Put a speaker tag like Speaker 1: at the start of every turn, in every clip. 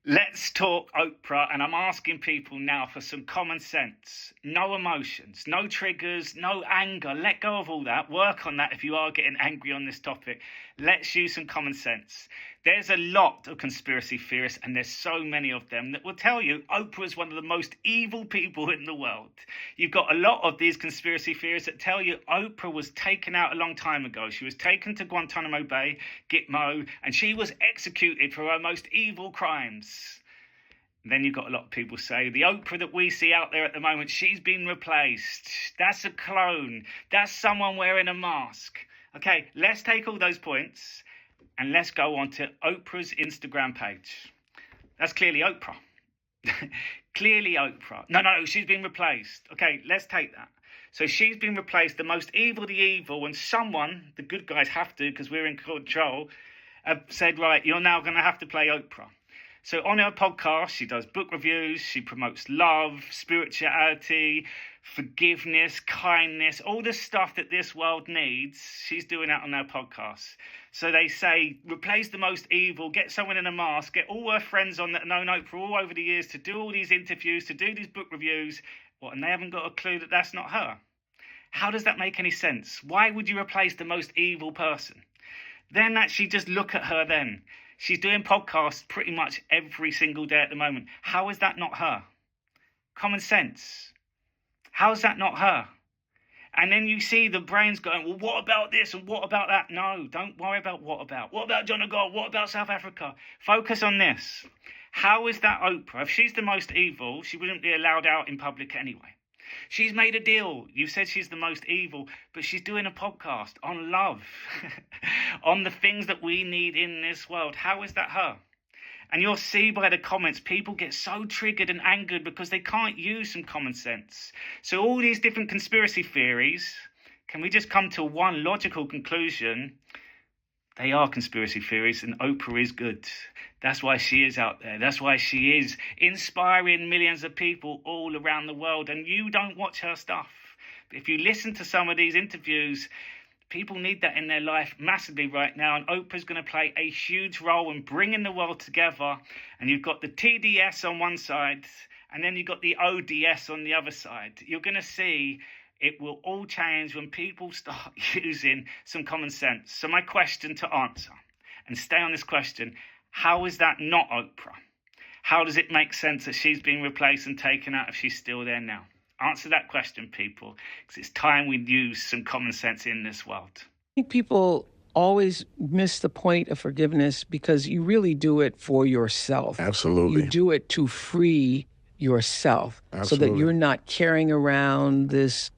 Speaker 1: Let's talk Oprah, and I'm asking people now for some common sense. No emotions, no triggers, no anger. Let go of all that. Work on that if you are getting angry on this topic. Let's use some common sense. There's a lot of conspiracy theorists, and there's so many of them that will tell you Oprah is one of the most evil people in the world. You've got a lot of these conspiracy theorists that tell you Oprah was taken out a long time ago. She was taken to Guantanamo Bay, Gitmo, and she was executed for her most evil crimes. Then you've got a lot of people say the Oprah that we see out there at the moment, she's been replaced. That's a clone. That's someone wearing a mask. Okay, let's take all those points and let's go on to Oprah's Instagram page. That's clearly Oprah. Clearly Oprah. No, she's been replaced. Okay, let's take that. So she's been replaced, the most evil, the evil, and someone, the good guys have to, because we're in control, have said, right, you're now going to have to play Oprah. So on her podcast, she does book reviews, she promotes love, spirituality, forgiveness, kindness, all the stuff that this world needs. She's doing that on her podcast. So they say, replace the most evil, get someone in a mask, get all her friends on that have known Oprah all over the years to do all these interviews, to do these book reviews, and they haven't got a clue that that's not her. How does that make any sense? Why would you replace the most evil person? Then actually just look at her then. She's doing podcasts pretty much every single day at the moment. How is that not her? Common sense. How is that not her? And then you see the brains going, well, what about this and what about that? No, don't worry about what about. What about John O'Gall? What about South Africa? Focus on this. How is that Oprah? If she's the most evil, she wouldn't be allowed out in public anyway. She's made a deal. You said she's the most evil, but she's doing a podcast on love, on the things that we need in this world. How is that her? And you'll see by the comments, people get so triggered and angered because they can't use some common sense. So all these different conspiracy theories, can we just come to one logical conclusion? They are conspiracy theories, and Oprah is good. That's why she is out there. That's why she is inspiring millions of people all around the world. And you don't watch her stuff. But if you listen to some of these interviews, people need that in their life massively right now. And Oprah's going to play a huge role in bringing the world together. And you've got the TDS on one side, and then you've got the ODS on the other side. You're going to see it will all change when people start using some common sense. So my question to answer, and stay on this question, how is that not Oprah? How does it make sense that she's being replaced and taken out if she's still there now? Answer that question, people, because it's time we use some common sense in this world.
Speaker 2: I think people always miss the point of forgiveness because you really do it for yourself.
Speaker 3: Absolutely.
Speaker 2: You do it to free yourself.
Speaker 3: Absolutely.
Speaker 2: So that you're not carrying around this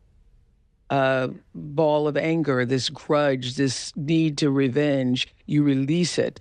Speaker 2: ball of anger, this grudge, this need to revenge. You release it.